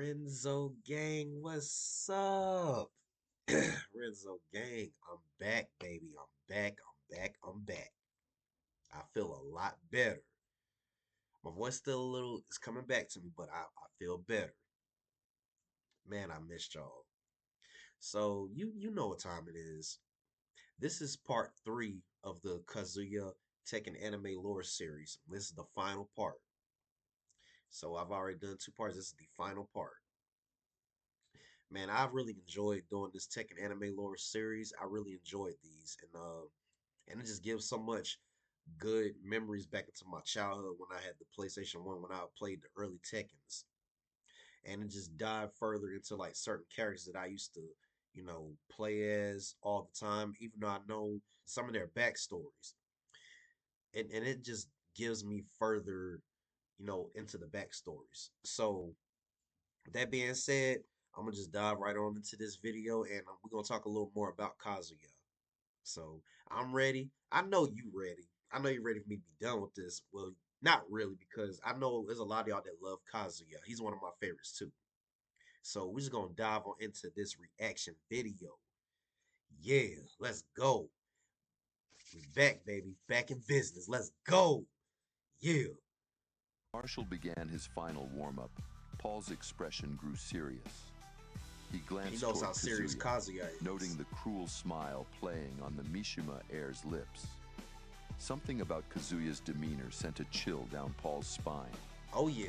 Renzo gang, what's up? Renzo gang, I'm back, baby. I'm back. I'm back. I'm back. I feel a lot better. My voice still a little, it's coming back to me, but I feel better. Man, I missed y'all. So you know what time it is. This is part three of the Kazuya Tekken anime lore series. This is the final part. So I've already done two parts. This is the final part. Man, I've really enjoyed doing this Tekken anime lore series. I really enjoyed these, and it just gives so much good memories back into my childhood when I had the PlayStation 1 when I played the early Tekkens. And it just dived further into like certain characters that I used to, play as all the time, even though I know some of their backstories. And it just gives me further, into the backstories. So that being said, I'm gonna just dive right on into this video and we're gonna talk a little more about Kazuya. So I'm ready. I know you ready. I know you're ready for me to be done with this. Well, not really, because I know there's a lot of y'all that love Kazuya. He's one of my favorites too. So we're just gonna dive on into this reaction video. Yeah, let's go. We back, baby. Back in business. Let's go. Yeah. Marshall began his final warm-up. Paul's expression grew serious. He He glanced knows toward how serious Kazuya, Kazuya is. noting the cruel smile playing on the Mishima heir's lips. Something about Kazuya's demeanor sent a chill down Paul's spine. Oh yeah.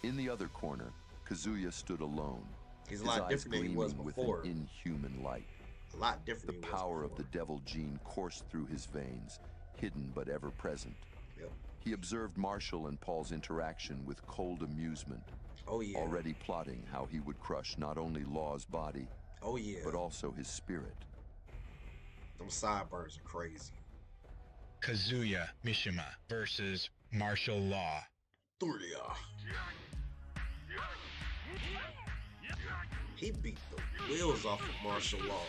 In the other corner, Kazuya stood alone, He's a his lot eyes different than he was gleaming with an before. inhuman light. A lot different The than he was power of before. the devil gene coursed through his veins, hidden but ever present. Yep. He observed Marshall and Paul's interaction with cold amusement, Oh yeah. already plotting how he would crush not only Law's body, Oh yeah. but also his spirit. Them sideburns are crazy. Kazuya Mishima versus Martial Law. Three. He beat the wheels off of martial law.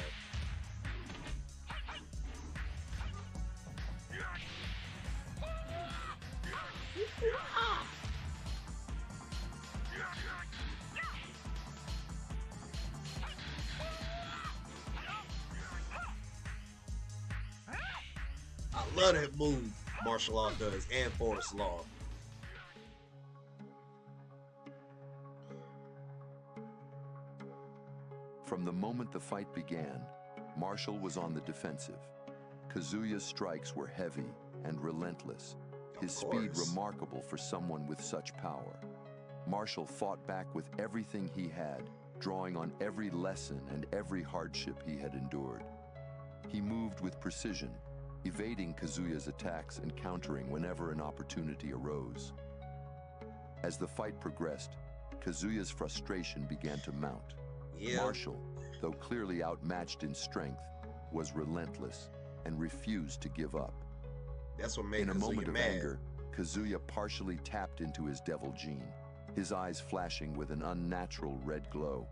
I love that move martial law does and forest law. From the moment the fight began, Marshall was on the defensive. Kazuya's strikes were heavy and relentless, his speed remarkable for someone with such power. Marshall fought back with everything he had, drawing on every lesson and every hardship he had endured. He moved with precision, evading Kazuya's attacks and countering whenever an opportunity arose. As the fight progressed, Kazuya's frustration began to mount. Yeah. Marshall, though clearly outmatched in strength, was relentless and refused to give up. That's what made In a Kazuya moment of mad. anger, Kazuya partially tapped into his devil gene, his eyes flashing with an unnatural red glow.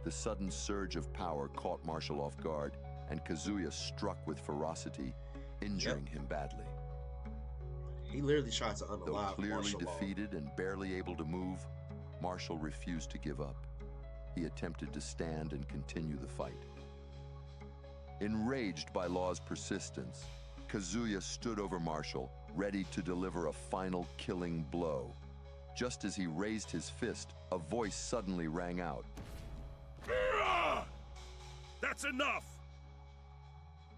The sudden surge of power caught Marshall off guard, and Kazuya struck with ferocity, injuring him badly. He literally tried to Though unalive clearly martial law. defeated and barely able to move, Marshall refused to give up. He attempted to stand and continue the fight. Enraged by Law's persistence, Kazuya stood over Marshall, ready to deliver a final killing blow. Just as he raised his fist, a voice suddenly rang out. That's enough!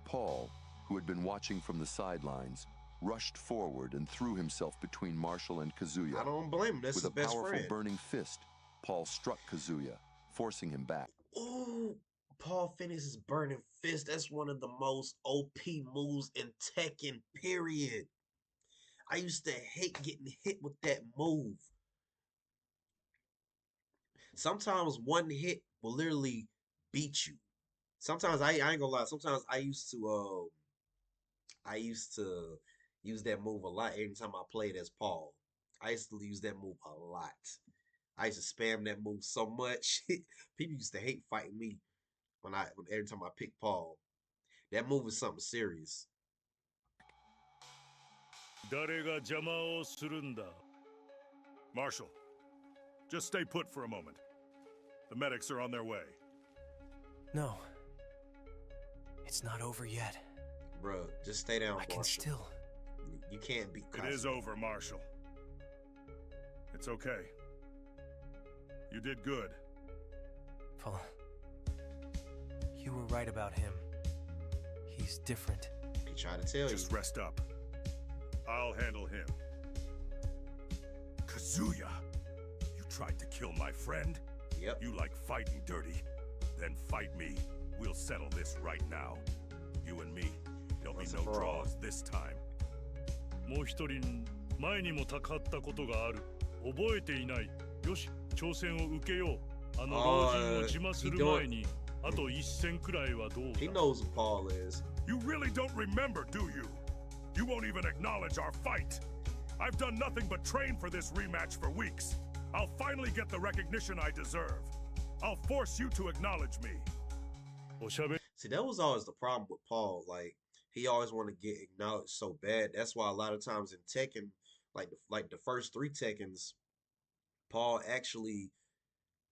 Paul, who had been watching from the sidelines, rushed forward and threw himself between Marshall and Kazuya. I don't blame him. That's With his a best powerful friend. burning fist, Paul struck Kazuya, forcing him back. Ooh, Paul finishes burning fist. That's one of the most OP moves in Tekken, period. I used to hate getting hit with that move. Sometimes one hit will literally beat you. Sometimes I ain't gonna lie. Sometimes I used to use that move a lot every time I played as Paul. I used to use that move a lot. I used to spam that move so much. People used to hate fighting me when every time I picked Paul. That move is something serious. 誰が邪魔をするんだ? Marshall, just stay put for a moment. The medics are on their way. No. It's not over yet. Bro, just stay down, I can Marshall. still... You can't beat It is over, Marshall. It's okay. You did good. Paul, you were right about him. He's different. He tried to tell Just you. rest up. I'll handle him. Kazuya! You tried to kill my friend? Yep. You like fighting dirty? Then fight me. We'll settle this right now. You and me. There'll be Once no and for all. draws this time. もう一人前にも戦ったことがある覚えていないよし挑戦を受けようあの老人を自慢する前にあと一戦くらいはどうだ He knows who Paul is. You really don't remember, do you? You won't even acknowledge our fight. I've done nothing but train for this rematch for weeks. I'll finally get the recognition I deserve. I'll force you to acknowledge me. おしゃべり See, that was always the problem with Paul. Like, he always want to get acknowledged so bad. That's why a lot of times in Tekken, like the first 3 Tekkens, Paul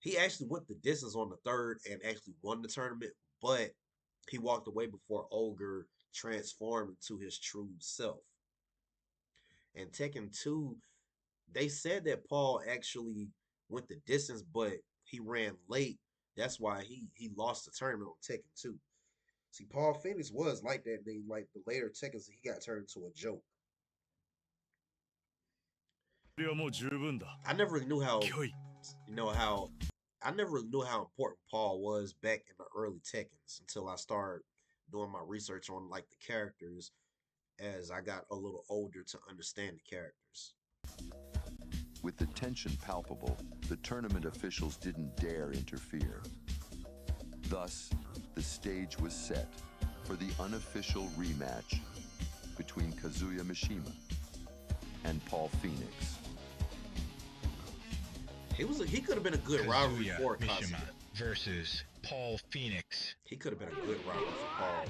he actually went the distance on the third and actually won the tournament, but he walked away before Ogre transformed into his true self. And Tekken 2, they said that Paul actually went the distance, but he ran late. That's why he lost the tournament on Tekken 2. See, Paul Phoenix was like that. They like the later Tekkens, he got turned into a joke. はもう十分だ I never really knew how, 来い I never really knew how important Paul was back in the early Tekkens until I started doing my research on like the characters as I got a little older to understand the characters. With the tension palpable, the tournament officials didn't dare interfere. Thus, the stage was set for the unofficial rematch between Kazuya Mishima and Paul Phoenix. He could have been a good rivalry Kazuya for Mishima Kazuya. versus Paul Phoenix. He could have been a good rivalry for Paul.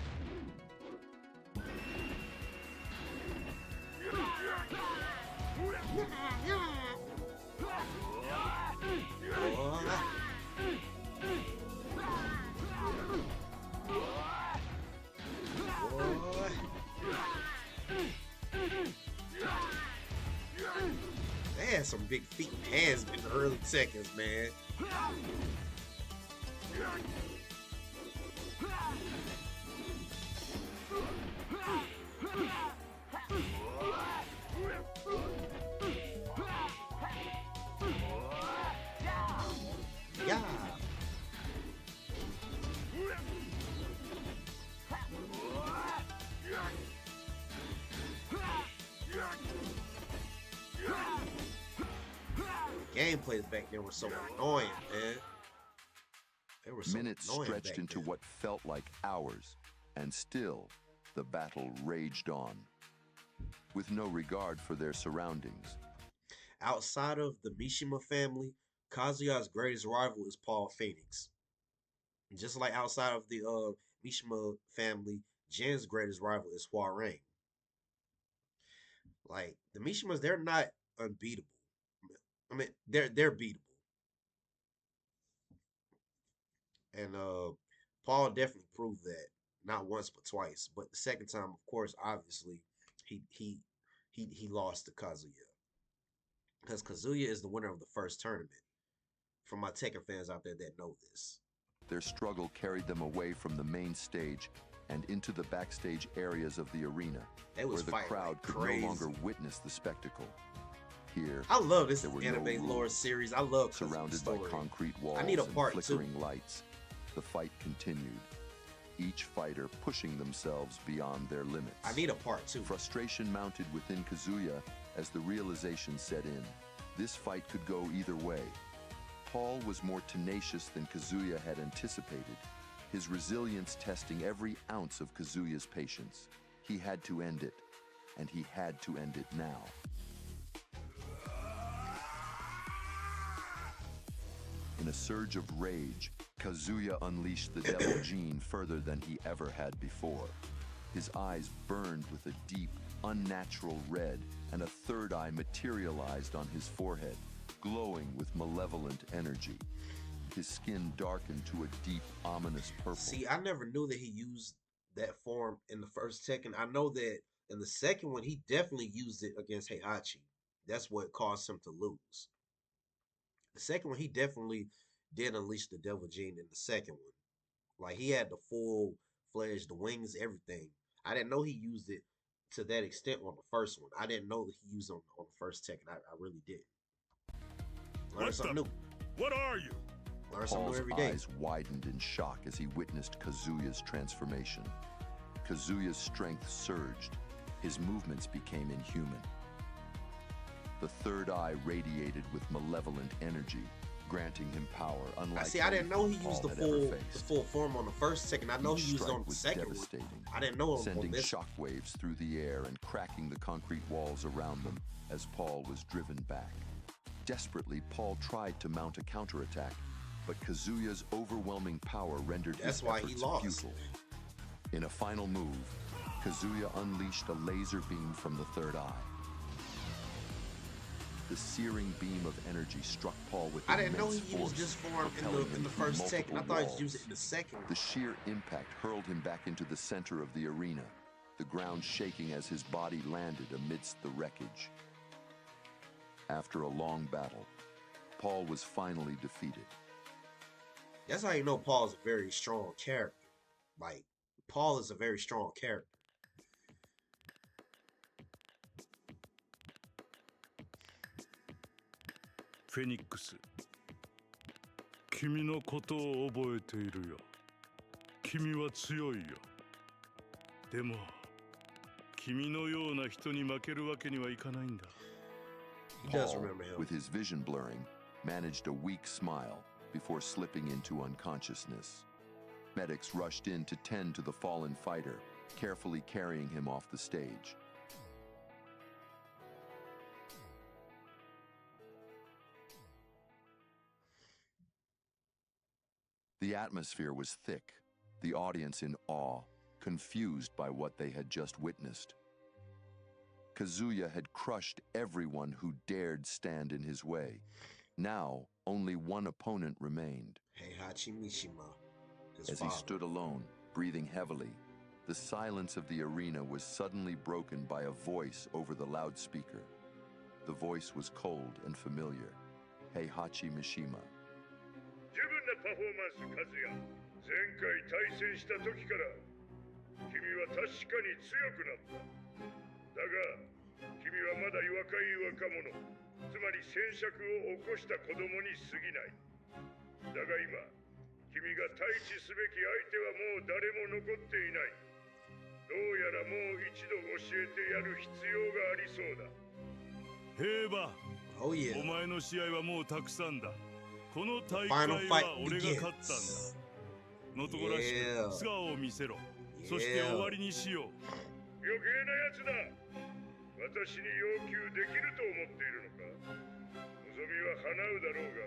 They had some big feet and hands in the early seconds, man. Yeah. Gameplays back then were so annoying, man. They were so Minutes annoying stretched back into then. what felt like hours, and still the battle raged on, with no regard for their surroundings. Outside of the Mishima family, Kazuya's greatest rival is Paul Phoenix. Just like outside of the Mishima family, Jin's greatest rival is Huarang. Like the Mishimas, they're not unbeatable. I mean, they're beatable. And Paul definitely proved that. Not once but twice. But the second time, of course, obviously, he lost to Kazuya. Because Kazuya is the winner of the first tournament. For my Tekken fans out there that know this. Their struggle carried them away from the main stage and into the backstage areas of the arena, They was where the fighting crowd like could crazy. no longer witness the spectacle. Here, I love this there were anime no lore rules. series. I love Kazuya's surrounded by story. concrete walls I need a and part two. flickering lights, the fight continued, each fighter pushing themselves beyond their limits. I need a part 2. Frustration mounted within Kazuya as the realization set in. This fight could go either way. Paul was more tenacious than Kazuya had anticipated, his resilience testing every ounce of Kazuya's patience. He had to end it, and he had to end it now. In a surge of rage, Kazuya unleashed the devil gene further than he ever had before. His eyes burned with a deep, unnatural red, and a third eye materialized on his forehead, glowing with malevolent energy. his skin darkened to a deep, ominous purple. See, I never knew that he used that form in the first Tekken. I know that in the second one, he definitely used it against Heihachi. That's what caused him to lose. The second one, he definitely did unleash the Devil Gene in the second one. Like he had the full fledged, the wings, everything. I didn't know he used it to that extent on the first one. I didn't know that he used it on the first Tekken. I really didn't. Learn something new. What are you? Learn something new Paul's every day. eyes widened in shock as he witnessed Kazuya's transformation. Kazuya's strength surged. His movements became inhuman. The third eye radiated with malevolent energy, granting him power unlike I didn't know he Paul used the had ever full faced. form on the first Tekken. I know Each he used it strike on the was second one. devastating, I didn't know on sending this. shockwaves through the air and cracking the concrete walls around them as Paul was driven back. Desperately, Paul tried to mount a counterattack, but Kazuya's overwhelming power rendered his why he efforts lost. futile. In a final move, Kazuya unleashed a laser beam from the third eye. The searing beam of energy struck Paul with I didn't know immense he used force, this form propelling in him the through first Tekken. I multiple thought he used it walls. in the second one. The sheer impact hurled him back into the center of the arena, the ground shaking as his body landed amidst the wreckage. After a long battle, Paul was finally defeated. That's how you know Paul's a very strong character. Like, Paul is a very strong character. フェニックス、君のことを覚えているよ。君は強いよ。でも、君のような人に負けるわけにはいかないんだ。He does Paul, remember him. with his vision blurring, managed a weak smile before slipping into unconsciousness. Medics rushed in to tend to the fallen fighter, carefully carrying him off the stage. The atmosphere was thick, the audience in awe, confused by what they had just witnessed. Kazuya had crushed everyone who dared stand in his way. Now, only one opponent remained. Heihachi Mishima, his As father. he stood alone, breathing heavily, the silence of the arena was suddenly broken by a voice over the loudspeaker. The voice was cold and familiar. Heihachi Mishima. 十分なパフォーマンス、カズヤ。前回対戦した時から君は確かに強くなった。だが君はまだ若い若者、つまり戦尺を起こした子供に過ぎない。だが今君が対峙すべき相手はもう誰も残っていない。どうやらもう一度教えてやる必要がありそうだ。平馬、 Oh yeah. お前の試合はもうたくさんだ。この大 Final 会 fight は俺が勝ったんだ。 begins. のとこらし Yeah. く素顔を見せろ。 Yeah. そして終わりにしよう。余計なやつだ。私に要求できると思っているのか。望みは叶うだろうが、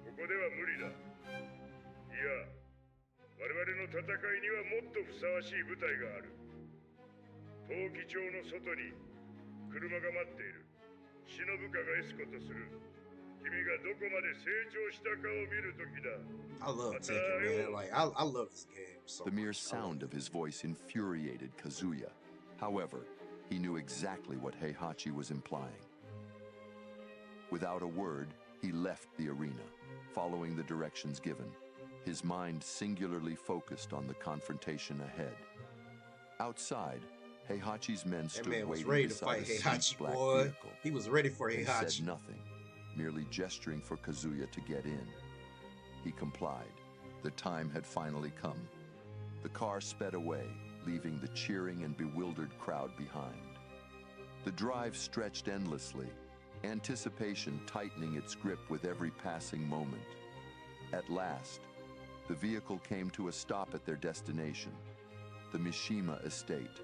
ここでは無理だ。いや、我々の戦いにはもっとふさわしい舞台がある。陶器町の外に車が待っている。忍ぶかがエスコとする。君がどこまで成長したかを見るときだ。 I love Tekken, man. Like, I love this game so The mere much. I love sound of his voice infuriated Kazuya. However, he knew exactly what Heihachi was implying. Without a word, he left the arena, following the directions given, his mind singularly focused on the confrontation ahead. Outside, Heihachi's men That stood man was waiting ready to beside fight a sleek Heihachi, black boy. vehicle. He was ready for They Heihachi. said nothing, merely gesturing for Kazuya to get in. He complied. The time had finally come. The car sped away, leaving the cheering and bewildered crowd behind. The drive stretched endlessly, anticipation tightening its grip with every passing moment. At last, the vehicle came to a stop at their destination, the Mishima estate,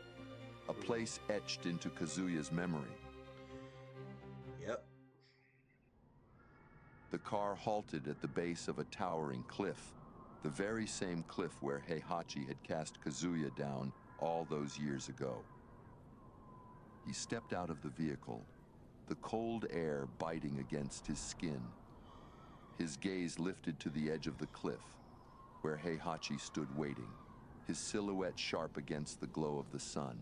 a place etched into Kazuya's memory. Yep. The car halted at the base of a towering cliff, the very same cliff where Heihachi had cast Kazuya down all those years ago. He stepped out of the vehicle, the cold air biting against his skin. His gaze lifted to the edge of the cliff, where Heihachi stood waiting, his silhouette sharp against the glow of the sun.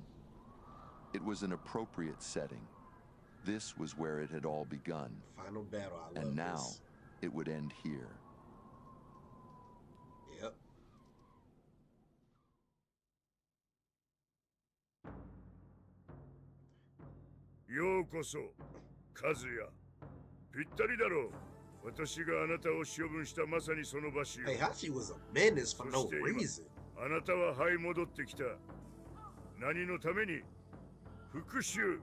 It was an appropriate setting. This was where it had all begun. Final battle. I love And now, this. it would end here. Yep.ようこそ、カズヤ。ぴったりだろう。私があなたを処分したまさにその場所よ。Heihachi was a menace for no reason. あなたは這い戻ってきた。何のために？復讐。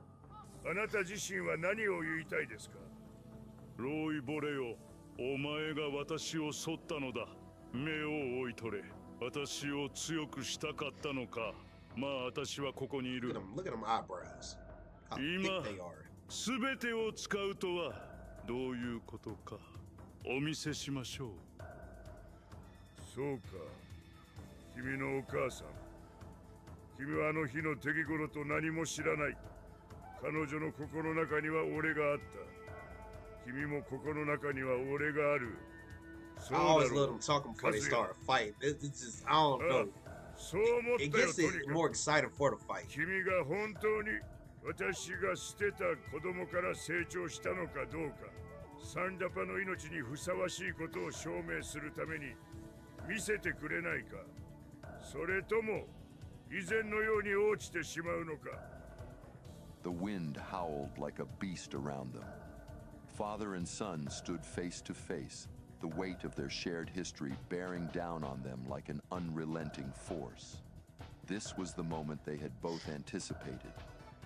あなた自身は何を言いたいですか？ロイボレよ、お前が私を襲ったのだ。目を追い取れ。私を強くしたかったのか。まあ私はここにいる。Look at them eyebrows. How 今 thick they are. すべてを使うとはどういうことかお見せしましょう。そうか。君のお母さん。君はあの日の出来事と何も知らない。彼女の心の中には俺があった。君も心の中には俺がある。I always let them talk before they start a fight. It's just, I don't know. そう思ったよ。 It gets it more excited for the fight. 君が本当に私が捨てた子供から成長したのかどうか、サンダパの命にふさわしいことを証明するために見せてくれないか。それとも以前のように落ちてしまうのか。The wind howled like a beast around them. Father and son stood face to face, the weight of their shared history bearing down on them like an unrelenting force. This was the moment they had both anticipated.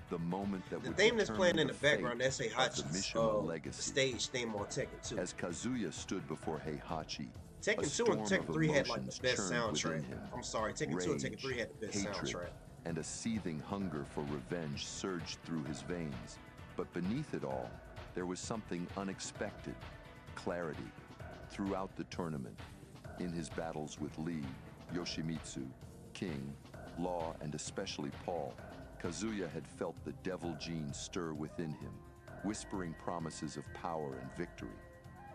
The moment that The would theme that's determine playing in the the background, fate that's of the Heihachi's Mishima legacy. stage theme on Tekken 2. As Kazuya stood before Heihachi, Tekken 2 a and storm Tekken of 3 had like emotions the best churned soundtrack. within him. I'm sorry, Tekken 2 and Tekken 3 had the best hatred, soundtrack. and a seething hunger for revenge surged through his veins. But beneath it all, there was something unexpected, clarity. Throughout the tournament, in his battles with Lee, Yoshimitsu, King, Law, and especially Paul, Kazuya had felt the devil gene stir within him, whispering promises of power and victory.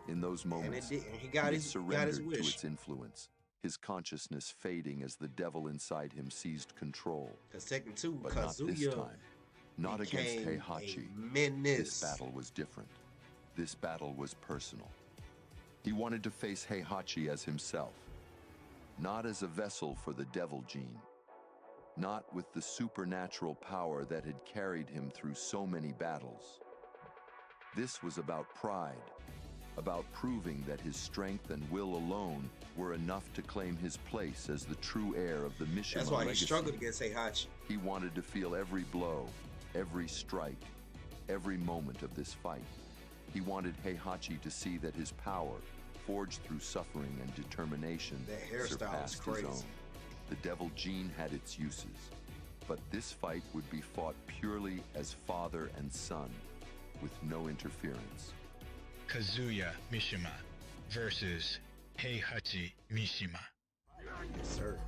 In those moments, he got his surrendered to wish. its influence, his consciousness fading as the devil inside him seized control. Because Tekken 2, But not this Kazuya time. Not against became Heihachi. a menace. This battle was different. This battle was personal. He wanted to face Heihachi as himself, not as a vessel for the devil gene, not with the supernatural power that had carried him through so many battles. This was about pride, about proving that his strength and will alone were enough to claim his place as the true heir of the Mishima That's why he legacy. struggled against Heihachi. He wanted to feel every blow, every strike, every moment of this fight. He wanted Heihachi to see that his power, forged through suffering and determination, That hairstyle is surpassed his crazy. own. The devil gene had its uses, but this fight would be fought purely as father and son, with no interference. Kazuya Mishima versus Heihachi Mishima. Yes, sir.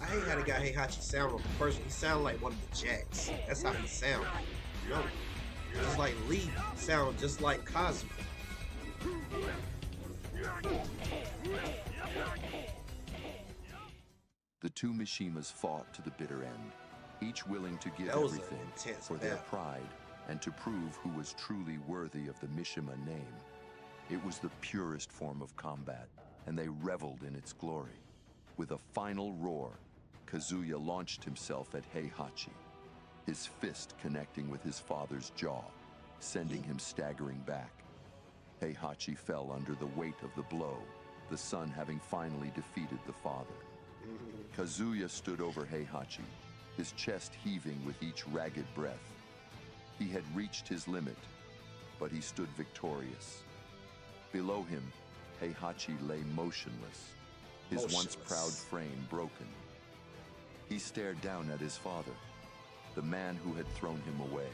I hate how the guy Heihachi sound on the first one. He sounded like one of the Jacks. That's how he sounded. You know, just like Lee sound just like KAZUYA. The two Mishimas fought to the bitter end, each willing to give That was an everything intense for their battle. pride and to prove who was truly worthy of the Mishima name. It was the purest form of combat, and they reveled in its glory. With a final roar, Kazuya launched himself at Heihachi, his fist connecting with his father's jaw, sending him staggering back. Heihachi fell under the weight of the blow, the son having finally defeated the father. Kazuya stood over Heihachi, his chest heaving with each ragged breath. He had reached his limit, but he stood victorious. Below him, Heihachi lay motionless, his once proud frame broken. He stared down at his father, the man who had thrown him away,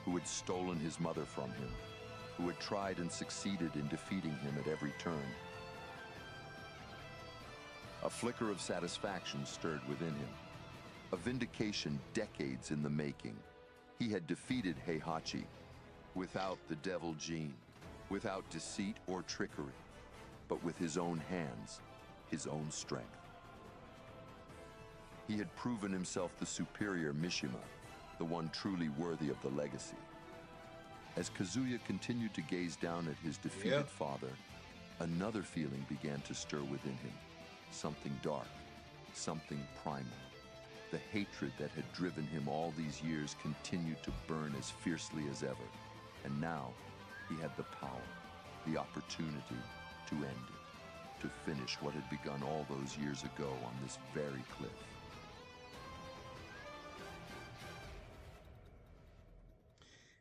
who had stolen his mother from him, who had tried and succeeded in defeating him at every turn. A flicker of satisfaction stirred within him, a vindication decades in the making. He had defeated Heihachi without the devil gene, without deceit or trickery, but with his own hands, his own strength. He had proven himself the superior Mishima, the one truly worthy of the legacy. As Kazuya continued to gaze down at his defeated father, another feeling began to stir within him. Something dark, something primal. The hatred that had driven him all these years continued to burn as fiercely as ever. And now, he had the power, the opportunity to end it, to finish what had begun all those years ago on this very cliff.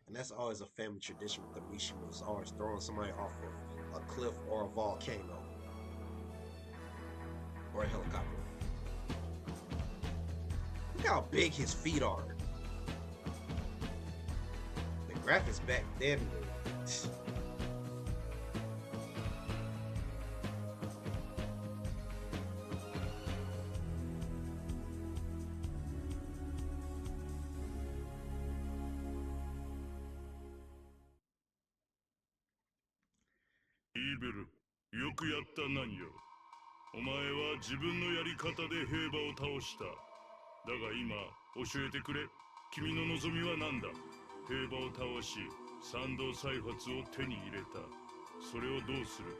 And that's always a family tradition with the Mishimas, always throwing somebody off of a cliff or a volcano. Or a helicopter. Look how big his feet are. The graphics back then were... Evil, よくやったなんよ。お前は自分のやり方で平馬を倒した。だが今、教えてくれ。君の望みは何だ。平馬を倒し、賛同財閥を手に入れた。それをどうする。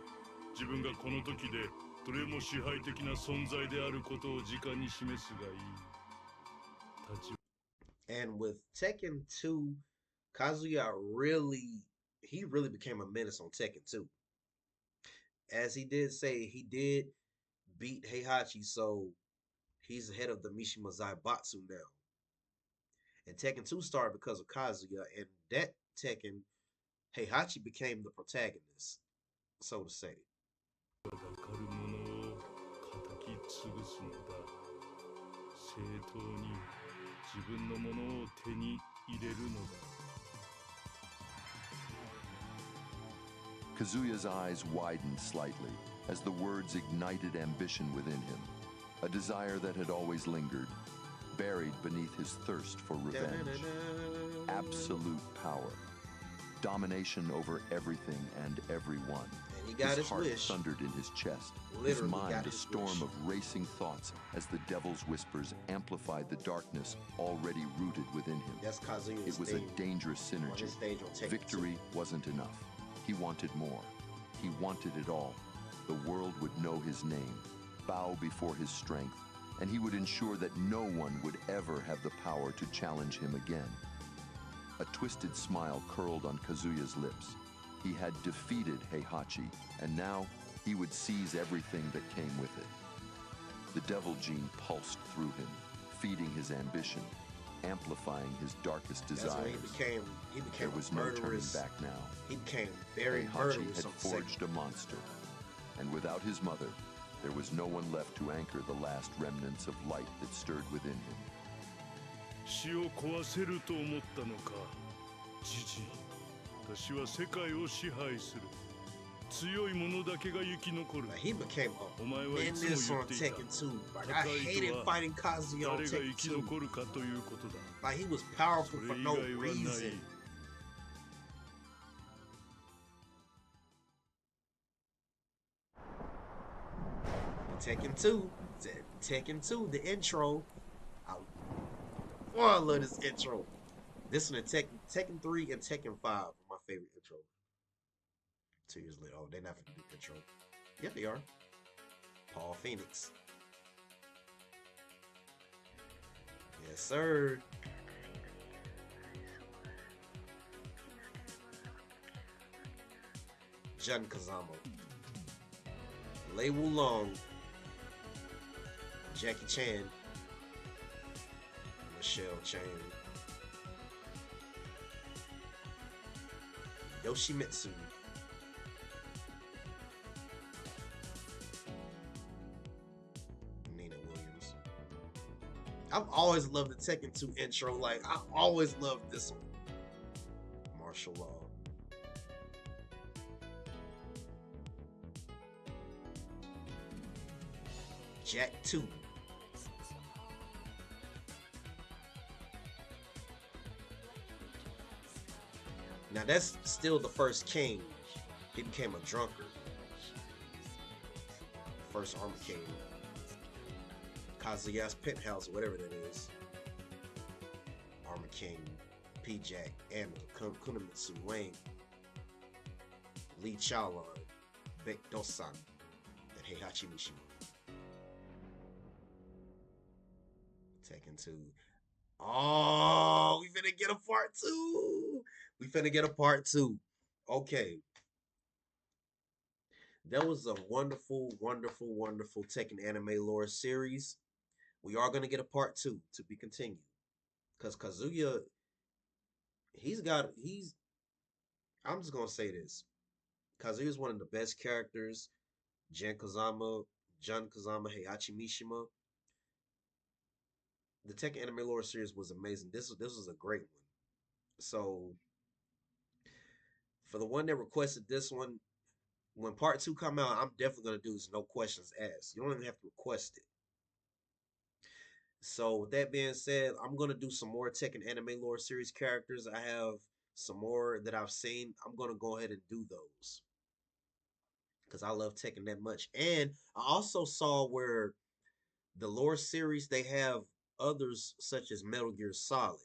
自分がこの時でどれも支配的な存在であることを直に示すがいい。And with Tekken 2, Kazuya he really became a menace on Tekken 2. As he did say, he did beat Heihachi, so he's the head of the Mishima Zaibatsu now. And Tekken 2 started because of Kazuya, and that Tekken, Heihachi became the protagonist, so to say. Kazuya's eyes widened slightly as the words ignited ambition within him, a desire that had always lingered, buried beneath his thirst for revenge. Absolute power, domination over everything and everyone. And he got his heart wish. Thundered in his chest, Literally his mind got a his storm wish. of racing thoughts as the devil's whispers amplified the darkness already rooted within him. That's Kazuya's It was thing a dangerous on synergy. his stage on Tekken Victory wasn't enough. He wanted more. He wanted it all. The world would know his name, bow before his strength, and he would ensure that no one would ever have the power to challenge him again. A twisted smile curled on Kazuya's lips. He had defeated Heihachi, and now he would seize everything that came with it. The devil gene pulsed through him, feeding his ambition, amplifying his darkest That's desires. when he became There was a no turning murderous. back now. He became very Heihachi murderous had on the forged a monster, and without his mother, there was no one left to anchor the last remnants of light that stirred within him. 死を壊せると思ったのか。ジジイ。私は世界を支配する。強い者だけが生き残る。 Like, he became a お前はいつも menace 言 on っていた。 Tekken 2. Like, I hated fighting Kazuya on 誰が生 Tekken き 2. 残るかということだ。 Like, he was powerful そ for れ以 no 外はない。 reason. Tekken 2. Tekken 2, the intro. I love this intro. This one, Tekken 3 and Tekken 5 are my favorite intro. 2 years later. Oh, they're not for the intro. Yeah, they are. Paul Phoenix. Yes, sir. Jun Kazama. Lei Wulong, Jackie Chan, Michelle Chang, Yoshimitsu, Nina Williams. I've always loved the Tekken 2 intro. Like, I always loved this one. Martial law. Jack 2. Now that's still the first king. He became a drunkard. First Armor King. KAZUYA's penthouse, whatever that is. Armor King, P-Jack, and Kunamitsu Wayne, Lee Chaolan, Beck Dosan, and Heihachi Mishima. Tekken 2. Oh, we finna get a part 2. We finna get a part 2. Okay. That was a wonderful, wonderful, wonderful Tekken anime lore series. We are gonna get a part 2 to be continued. Because Kazuya, I'm just gonna say this. Kazuya is one of the best characters. Jun Kazama, Heihachi Mishima. The Tekken anime lore series was amazing. This was a great one. So for the one that requested this one, when part 2 come out, I'm definitely gonna do this no questions asked. You don't even have to request it. So with that being said, I'm gonna do some more Tekken anime lore series characters. I have some more that I've seen. I'm gonna go ahead and do those because I love Tekken that much. And I also saw where the lore series they have others such as Metal Gear Solid.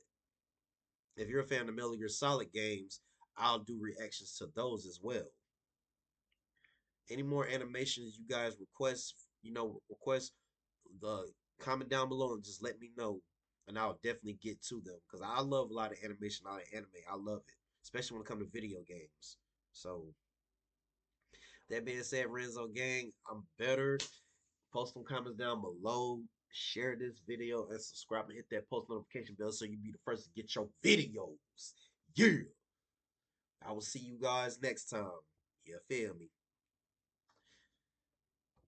If you're a fan of Metal Gear Solid games, I'll do reactions to those as well. Any more animations you guys request, request the comment down below and just let me know, and I'll definitely get to them because I love a lot of animation, a lot of anime. I love it, especially when it comes to video games. So that being said, Renzo Gang, I'm better. Post some comments down below. Share this video and subscribe and hit that post notification bell so you be the first to get your videos. Yeah. I will see you guys next time. You feel me?